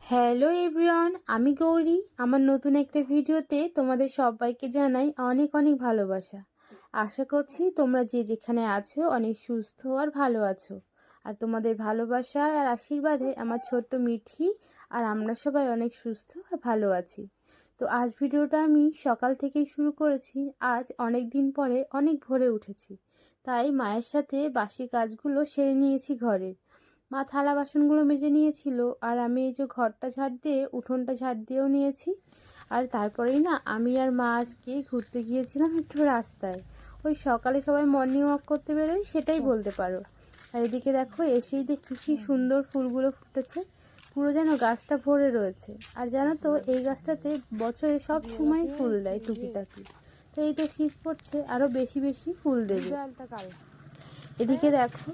Hello everyone, আমি গৌরী। আমার নতুন একটা ভিডিওতে তোমাদের সবাইকে জানাই অনেক অনেক ভালোবাসা। আশা করছি তোমরা যে যেখানে আছো অনেক সুস্থ আর ভালো আছো। আর তোমাদের ভালোবাসা আর আশীর্বাদে আমার ছোট্ট মিঠি আর আমরা সবাই অনেক সুস্থ আর ভালো আছি। তো আজ ভিডিওটা আমি সকাল থেকেই শুরু করেছি। আজ অনেক দিন পরে অনেক ভোরে উঠেছি, তাই মায়ের সাথে বাসি কাজগুলো সেরে নিয়েছি ঘরের। মা থালা বাসনগুলো মেজে নিয়েছিল, আর আমি এই যে ঘরটা ঝাড় দিয়ে উঠোনটা ঝাড় দিয়েও নিয়েছি। আর তারপরেই না আমি আর মা আজকে ঘুরতে গিয়েছিলাম একটু রাস্তায়। ওই সকালে সবাই মর্নিং ওয়াক করতে বেরোয় সেটাই বলতে পারো। আর এদিকে দেখো, এসেই দেখি কি সুন্দর ফুলগুলো ফুটেছে, পুরো যেন গাছটা ভরে রয়েছে। আর জানো তো, এই গাছটাতে বছরে সব সময় ফুল দেয় টুকিটাকি। তো এই তো শীত পড়ছে, আরও বেশি বেশি ফুল দেবে। এদিকে দেখো,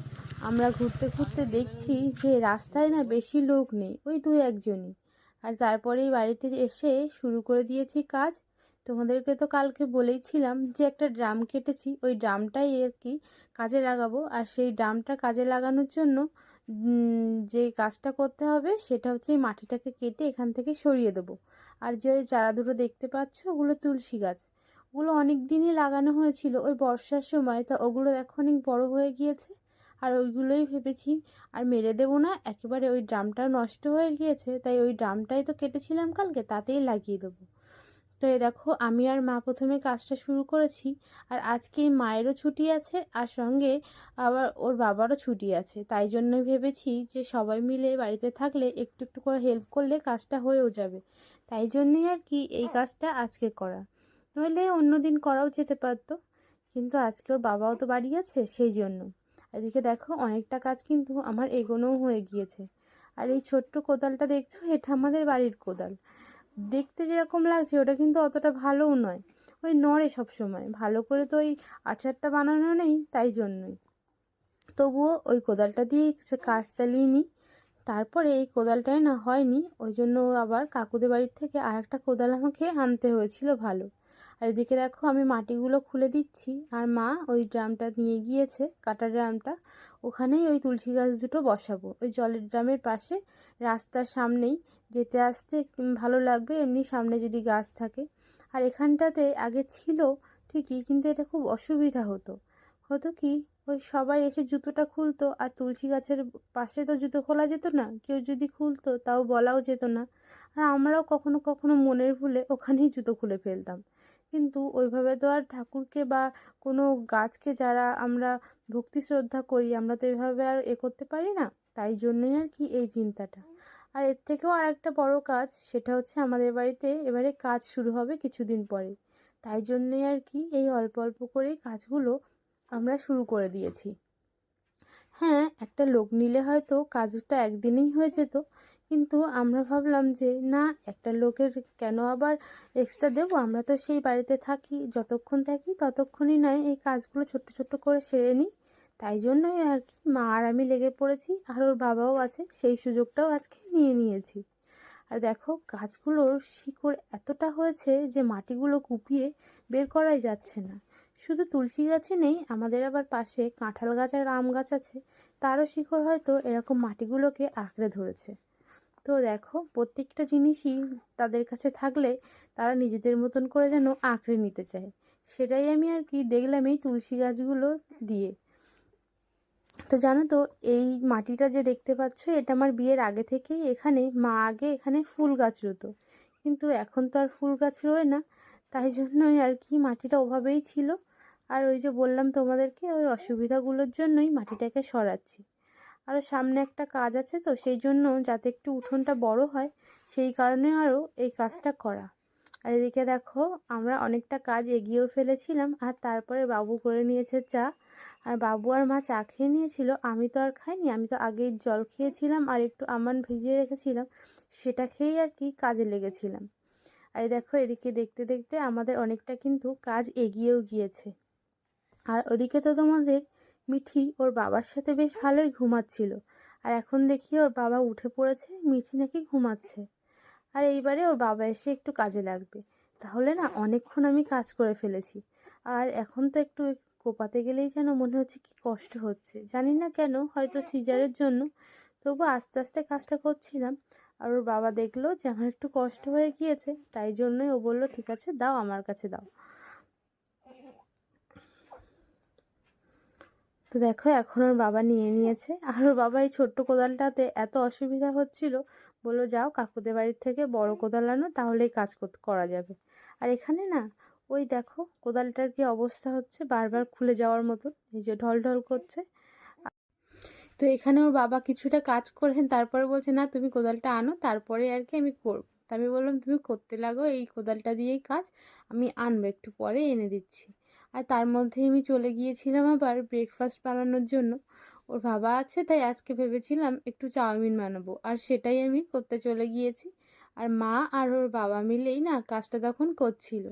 আমরা ঘুরতে ঘুরতে দেখছি যে রাস্তায় না বেশি লোক নেই, ওই দুই একজনই। আর তারপরেই বাড়িতে এসে শুরু করে দিয়েছি কাজ। তোমাদেরকে তো কালকে বলেইছিলাম যে একটা ড্রাম কেটেছি, ওই ড্রামটাই আর কি কাজে লাগাবো। আর সেই ড্রামটা কাজে লাগানোর জন্য যে কাজটা করতে হবে সেটা হচ্ছে এই মাটিটাকে কেটে এখান থেকে সরিয়ে দেবো। আর যে ওই চারা দুটো দেখতে পাচ্ছ, ওগুলো তুলসী গাছ। ওগুলো অনেক দিনই লাগানো হয়েছিল ওই বর্ষার সময়, তা ওগুলো দেখো অনেক বড় হয়ে গিয়েছে। আর ওইগুলোই ভেবেছি আর মেরে দেবো না, একেবারে ওই ড্রামটা নষ্ট হয়ে গিয়েছে, তাই ওই ড্রামটাই তো কেটেছিলাম কালকে, তাতেই লাগিয়ে দেবো। তো এই দেখো, আমি আর মা প্রথমে কাজটা শুরু করেছি। আর আজকে মায়েরও ছুটি আছে, আর সঙ্গে আবার ওর বাবারও ছুটি আছে, তাই জন্যই ভেবেছি যে সবাই মিলে বাড়িতে থাকলে একটু একটু করে হেল্প করলে কাজটা হয়েও যাবে। তাই জন্যই আর কি এই কাজটা আজকে করা, নইলে অন্য দিন করাও যেতে পারতো, কিন্তু আজকে ওর বাবাও তো বাড়ি আছে সেই জন্য। এদিকে দেখো, অনেকটা কাজ কিন্তু আমার এগোনোও হয়ে গিয়েছে। আর এই ছোট্ট কোদালটা দেখছো, এটা আমাদের বাড়ির কোদাল। দেখতে যেরকম লাগছে ওটা কিন্তু অতটা ভালোও নয়, ওই নড়ে সব সময়, ভালো করে তো ওই আচারটা বানানো নেই, তাই জন্যই। তবুও ওই কোদালটা দিয়েই কাজ চালিয়ে নিই। তারপরে এই কোদালটাই না হয়নি, ওই জন্য আবার কাকুদের বাড়ির থেকে আর একটা কোদাল আমাকে আনতে হয়েছিল ভালো। আর এদিকে দেখো, আমি মাটিগুলো খুলে দিচ্ছি, আর মা ওই ড্রামটা নিয়ে গিয়েছে, কাটা ড্রামটা। ওখানেই ওই তুলসী গাছ দুটো বসাবো, ওই জলের ড্রামের পাশে, রাস্তার সামনেই। যেতে আসতে ভালো লাগবে এমনি সামনে যদি গাছ থাকে। আর এখানটাতে আগে ছিল ঠিকই, কিন্তু এটা খুব অসুবিধা হতো। হতো কি, ওই সবাই এসে জুতোটা খুলতো, আর তুলসী গাছের পাশে তো জুতো খোলা যেত না, কেউ যদি খুলতো তাও বলাও যেত না। আর আমরাও কখনো কখনো মনের ভুলে ওখানেই জুতো খুলে ফেলতাম। কিন্তু ওইভাবে তো আর ঠাকুরকে বা কোনো গাছকে যারা আমরা ভক্তি শ্রদ্ধা করি, আমরা তো এভাবে আর করতে পারি না। তাই জন্যই আর কি এই চিন্তাটা। আর এর থেকেও আর একটা বড় কাজ, সেটা হচ্ছে আমাদের বাড়িতে এবারে কাজ শুরু হবে কিছুদিন পরে। তাই জন্যই আর কি এই অল্প অল্প করেই কাজগুলো আমরা শুরু করে দিয়েছি। হ্যাঁ, একটা লোক নিলে হয়তো কাজটা একদিনেই হয়ে যেত, কিন্তু আমরা ভাবলাম যে না, একটা লোকের কেন আবার এক্সট্রা দেবো, আমরা তো সেই বাড়িতে থাকি, যতক্ষণ থাকি ততক্ষণই নয় এই কাজগুলো ছোট্ট ছোট্ট করে সেরে নিই। তাই জন্যই আর কি মা আর আমি লেগে পড়েছি, আর ওর বাবাও আছে, সেই সুযোগটাও আজকে নিয়ে নিয়েছি। আর দেখো, গাছগুলোর শিকড় এতটা হয়েছে যে মাটিগুলো কুপিয়ে বের করাই যাচ্ছে না। শুধু তুলসী গাছে নেই, আমাদের আবার পাশে কাঁঠাল গাছ আর আম গাছ আছে, তারও শিকড় হয়তো এরকম মাটিগুলোকে আঁকড়ে ধরেছে। তো দেখো, প্রত্যেকটা জিনিসই তাদের কাছে থাকলে তারা নিজেদের মতন করে যেন আঁকড়ে নিতে চায়। সেটাই আমি আর কি দেখলাম এই তুলসী গাছগুলো দিয়ে। তো জানো তো, এই মাটিটা যে দেখতে পাচ্ছ, এটা আমার বিয়ের আগে থেকেই এখানে মা আগে এখানে ফুল গাছ রতো, কিন্তু এখন তো আর ফুল গাছ রোয় না। তাই জন্যই আর কি মাটিটা ওভাবেই ছিল। আর ওই যে বললাম তোমাদেরকে, ওই অসুবিধাগুলোর জন্যই মাটিটাকে সরাচ্ছি। আরও সামনে একটা কাজ আছে, তো সেই জন্য যাতে একটু উঠোনটা বড় হয়, সেই কারণে আরও এই কাজটা করা। আর এদিকে দেখো, আমরা অনেকটা কাজ এগিয়েও ফেলেছিলাম, আর তারপরে বাবু করে নিয়েছে চা। আর বাবু আর মা চা খেয়ে নিয়েছিল, আমি তো আর খাইনি, আমি তো আগেই জল খেয়েছিলাম আর একটু আমন্ড ভিজিয়ে রেখেছিলাম, সেটা খেয়েই আর কি কাজে লেগেছিলাম। আর এই দেখো, এদিকে দেখতে দেখতে আমাদের অনেকটা কিন্তু কাজ এগিয়েও গিয়েছে। আর ওদিকে তো তোমাদের মিঠি ওর বাবার সাথে বেশ ভালোই ঘুমাচ্ছিল, আর এখন দেখি ওর বাবা উঠে পড়েছে, মিঠি নাকি ঘুমাচ্ছে। আর এইবারে ওর বাবা এসে একটু কাজে লাগবে, তাহলে না অনেকক্ষণ আমি কাজ করে ফেলেছি। আর এখন তো একটু কোপাতে গেলেই যেন মনে হচ্ছে কি কষ্ট হচ্ছে, জানি না কেন, হয়তো সিজারের জন্য। তবু আস্তে আস্তে কাজটা করছিলাম। আর ওর বাবা দেখলো যে আমার একটু কষ্ট হয়ে গিয়েছে, তাই জন্যই ও বললো ঠিক আছে দাও, আমার কাছে দাও। তো দেখো এখন ওর বাবা নিয়ে নিয়েছে। আর ওর বাবা এই ছোট্ট কোদালটাতে এত অসুবিধা হচ্ছিল, বললো যাও কাকুদের বাড়ির থেকে বড় কোদাল আনো, তাহলেই কাজ করা যাবে। আর এখানে না ওই দেখো কোদালটার কি অবস্থা হচ্ছে, বারবার খুলে যাওয়ার মতো, এই যে ঢল ঢল করছে। তো এখানে ওর বাবা কিছুটা কাজ করেন, তারপরে বলছে না তুমি কোদালটা আনো, তারপরে আর কি আমি করবো। তা আমি বললাম তুমি করতে লাগো, এই কোদালটা দিয়েই কাজ, আমি আনবো একটু পরে এনে দিচ্ছি। আর তার মধ্যে আমি চলে গিয়েছিলাম আবার ব্রেকফাস্ট বানানোর জন্য। ওর বাবা আছে তাই আজকে ভেবেছিলাম একটু চাউমিন বানাবো, আর সেটাই আমি করতে চলে গিয়েছি। আর মা আর ওর বাবা মিলেই না কাজটা তখন করছিল।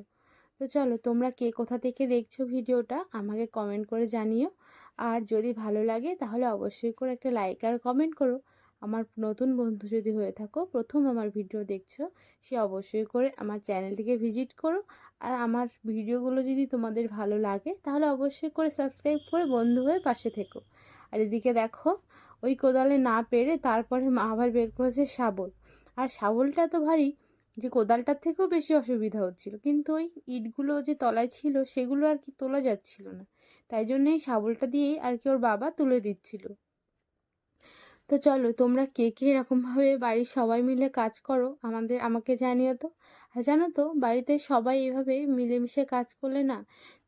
তো চলো তোমরা কে কোথা থেকে দেখছো ভিডিওটা আমাকে কমেন্ট করে জানিও। আর যদি ভালো লাগে তাহলে অবশ্যই করে একটা লাইক আর কমেন্ট করো। আমার নতুন বন্ধু যদি হয়ে থাকো, প্রথম আমার ভিডিও দেখছো, সে অবশ্যই করে আমার চ্যানেলটিকে ভিজিট করো। আর আমার ভিডিওগুলো যদি তোমাদের ভালো লাগে তাহলে অবশ্যই করে সাবস্ক্রাইব করে বন্ধু হয়ে পাশে থেকো। আর এদিকে দেখো ওই কোদালে না পেরে তারপরে মা আবার বের করেছে শাবল। আর শাবলটা এত ভারী যে কোদালটার থেকেও বেশি অসুবিধা হচ্ছিল, কিন্তু ওই ইটগুলো যে তলায় ছিল সেগুলো আর কি তোলা যাচ্ছিল না, তাই জন্যই শাবলটা দিয়েই আর কি ওর বাবা তুলে দিচ্ছিল। তো চলো তোমরা কে কে এরকমভাবে বাড়ির সবাই মিলে কাজ করো আমাকে জানিও তো। আর জানো তো বাড়িতে সবাই এভাবে মিলেমিশে কাজ করলে না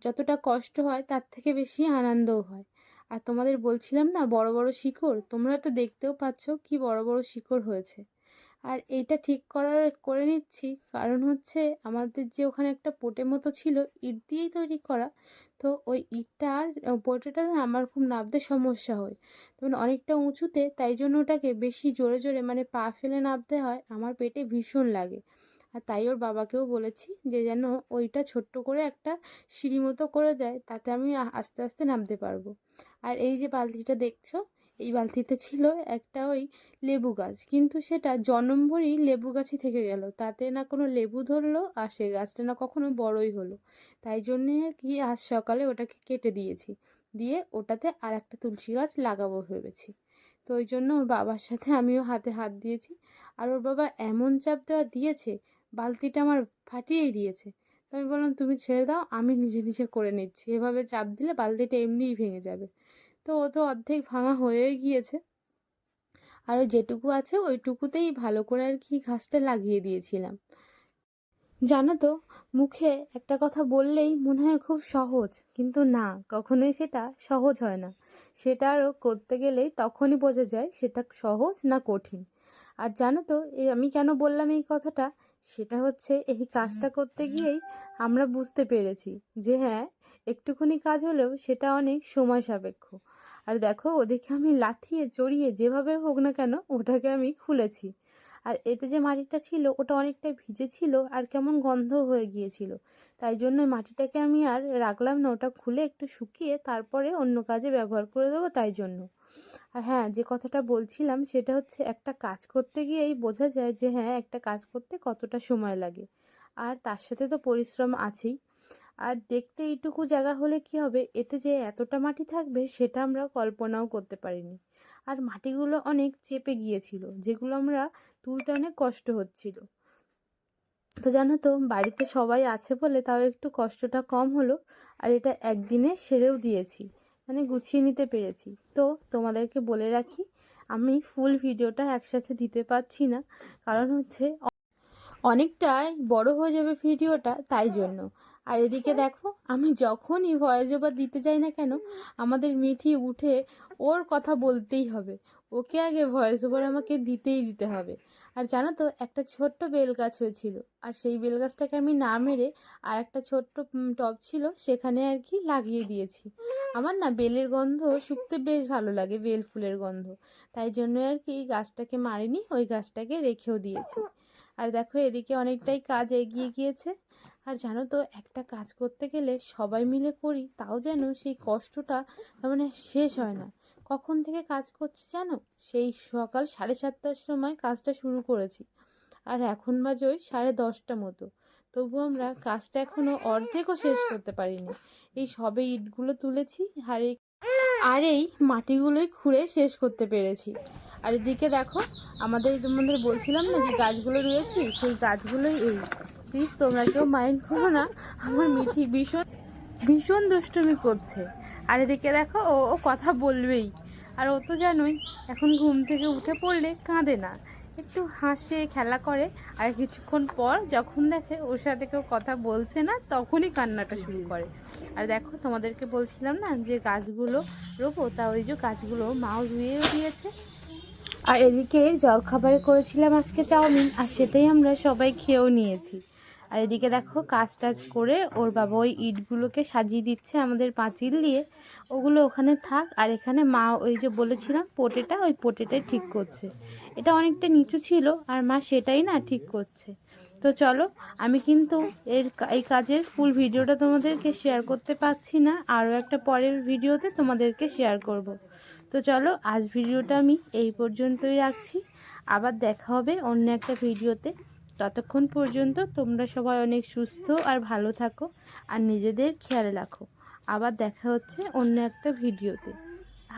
যতটা কষ্ট হয় তার থেকে বেশি আনন্দও হয়। আর তোমাদের বলছিলাম না বড় বড় শিকড়, তোমরা তো দেখতেও পাচ্ছ কি বড় বড় শিকড় হয়েছে। আর এইটা ঠিক করে নিচ্ছি, কারণ হচ্ছে আমাদের যে ওখানে একটা পোটে মতো ছিল ইট দিয়েই তৈরি করা, তো ওই ইটটার পোটেটা না আমার খুব নামতে সমস্যা হয়, তখন অনেকটা উঁচুতে, তাই জন্য ওটাকে বেশি জোরে জোরে মানে পা ফেলে নামতে হয়, আমার পেটে ভীষণ লাগে। আর তাই ওর বাবাকেও বলেছি যে যেন ওইটা ছোট্ট করে একটা সিঁড়ি মতো করে দেয়, তাতে আমি আস্তে আস্তে নামতে পারবো। আর এই যে বালতিটা দেখছো, এই বালতিতে ছিল একটা ওই লেবু গাছ, কিন্তু সেটা জন্মভরই লেবু গাছই থেকে গেল, তাতে না কোনো লেবু ধরলো আর সে গাছটা না কখনো বড়ই হলো। তাই জন্যে আর কি আজ সকালে ওটাকে কেটে দিয়েছি, দিয়ে ওটাতে আর একটা তুলসী গাছ লাগাবো ভেবেছি। তো ওই জন্য ওর বাবার সাথে আমিও হাতে হাত দিয়েছি। আর ওর বাবা এমন চাপ দেওয়া দিয়েছে, বালতিটা আমার ফাটিয়েই দিয়েছে। তো আমি বললাম তুমি ছেড়ে দাও, আমি নিজে নিজে করে নিচ্ছি, এভাবে চাপ দিলে বালতিটা এমনিই ভেঙে যাবে। তো ও তো অর্ধেক ভাঙা হয়েই গিয়েছে, আর ওই যেটুকু আছে ওইটুকুতেই ভালো করে আর কি ঘাসটা লাগিয়ে দিয়েছিলাম। জানো তো মুখে একটা কথা বললেই মনে হয় খুব সহজ, কিন্তু না, কখনোই সেটা সহজ হয় না। সেটা আরও করতে গেলেই তখনই বোঝা যায় সেটা সহজ না কঠিন। আর জানো তো আমি কেন বললাম এই কথাটা, সেটা হচ্ছে এই কাজটা করতে গিয়েই আমরা বুঝতে পেরেছি যে হ্যাঁ, একটুখানি কাজ হলেও সেটা অনেক সময় সাপেক্ষ। আর দেখো ওদিকে আমি লাথিয়ে চড়িয়ে যেভাবে হোক না কেন ওটাকে আমি খুলেছি। আর এতে যে মাটিটা ছিল ওটা অনেকটা ভিজে ছিল আর কেমন গন্ধ হয়ে গিয়েছিল, তাই জন্য মাটিটাকে আমি আর রাখলাম না, ওটা খুলে একটু শুকিয়ে তারপরে অন্য কাজে ব্যবহার করে দেবো, তাই জন্য। আর হ্যাঁ, যে কথাটা বলছিলাম সেটা হচ্ছে একটা কাজ করতে গিয়েই বোঝা যায় যে হ্যাঁ একটা কাজ করতে কতটা সময় লাগে, আর তার সাথে তো পরিশ্রম আছেই। আর দেখতে এইটুকু জায়গা হলে কি হবে, এতে যে এতটা মাটি থাকবে সেটা আমরা কল্পনাও করতে পারিনি। আর মাটিগুলো অনেক চেপে গিয়েছিল, যেগুলো আমরা তুলতে অনেক কষ্ট হচ্ছিল। তো জানো তো বাড়িতে সবাই আছে বলে তাও একটু কষ্টটা কম হলো। আর এটা একদিনে সেরেও দিয়েছি, মানে গুছিয়ে নিতে পেরেছি। তো তোমাদেরকে বলে রাখি, আমি ফুল ভিডিওটা একসাথে দিতে পারছি না, কারণ হচ্ছে অনেকটাই বড় হয়ে যাবে ভিডিওটা, তাই জন্য। আর এদিকে দেখো আমি যখনই ভয়েস ওভার দিতে যাই না কেন, আমাদের মিঠি উঠে ওর কথা বলতেই হবে, ওকে আগে ভয়েস ওভার আমাকে দিতে হবে। আর জানো তো একটা ছোট্ট বেল গাছ হয়েছিল, আর সেই বেল গাছটাকে আমি না মেরে আর একটা ছোট্ট টব ছিল সেখানে আর কি লাগিয়ে দিয়েছি। আমার না বেলের গন্ধ শুকতে বেশ ভালো লাগে, বেল ফুলের গন্ধ, তাই জন্য আর কি গাছটাকে মারিনি, ওই গাছটাকে রেখেও দিয়েছি। আর দেখো এদিকে অনেকটাই কাজ এগিয়ে গিয়েছে। আর জানো তো একটা কাজ করতে গেলে সবাই মিলে করি, তাও যেন সেই কষ্টটা মানে শেষ হয় না। কখন থেকে কাজ করছি জানো, সেই সকাল 7:30টার সময় কাজটা শুরু করেছি, আর এখন বাজে ওই 10:30 মতো, তবু আমরা কাজটা এখনো অর্ধেকও শেষ করতে পারিনি। এই সবে ইটগুলো তুলেছি আর এই মাটিগুলোই খুঁড়ে শেষ করতে পেরেছি। আর এদিকে দেখো তোমাদের বলছিলাম না যে গাছগুলো রয়েছে, সেই গাছগুলোই এই। প্লিজ তোমরা কেউ মাইন্ড করো না, আমার মিঠি ভীষণ ভীষণ দুষ্টুমি করছে। আর এদিকে দেখো ও কথা বলবেই। আর ও তো জানোই, এখন ঘুম থেকে উঠে পড়লে কাঁদে না, একটু হাসে খেলা করে। আর কিছুক্ষণ পর যখন দেখে ওর সাথে কেউ কথা বলছে না, তখনই কান্নাটা শুরু করে। আর দেখো তোমাদেরকে বলছিলাম না যে গাছগুলো রোবো, তা ওই যে গাছগুলো মাও রুয়েও দিয়েছে। আর এদিকে জলখাবারে করেছিলাম আজকে চাউমিন, আর সেটাই আমরা সবাই খেয়েও নিয়েছি। আর এদিকে দেখো কাজ টাজ করে ওর বাবা ওই ইটগুলোকে সাজিয়ে দিচ্ছে আমাদের পাঁচিল দিয়ে, ওগুলো ওখানে থাক। আর এখানে মা ওই যে বলেছিলাম পোটেটা, ওই পোটেটাই ঠিক করছে। এটা অনেকটা নিচু ছিল আর মা সেটাই না ঠিক করছে। তো চলো, আমি কিন্তু এই কাজের ফুল ভিডিওটা তোমাদেরকে শেয়ার করতে পারছি না, আরও একটা পরের ভিডিওতে তোমাদেরকে শেয়ার করব। তো চলো, আজ ভিডিওটা আমি এই পর্যন্তই রাখছি। আবার দেখা হবে অন্য একটা ভিডিওতে। ততক্ষণ পর্যন্ত তোমরা সবাই অনেক সুস্থ আর ভালো থাকো, আর নিজেদের খেয়াল রাখো। আবার দেখা হচ্ছে অন্য একটা ভিডিওতে।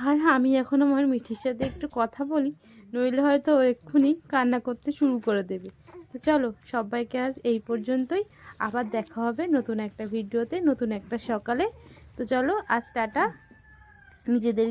আর আমি এখন আমার মিঠির সাথে একটু কথা বলি, নইলে হয়তো ও এক্ষুনি কান্না করতে শুরু করে দেবে। তো চলো, সবাইকে আজ এই পর্যন্তই। আবার দেখা হবে নতুন একটা ভিডিওতে, নতুন একটা সকালে। তো চলো, আজ টাটা। নিজেদের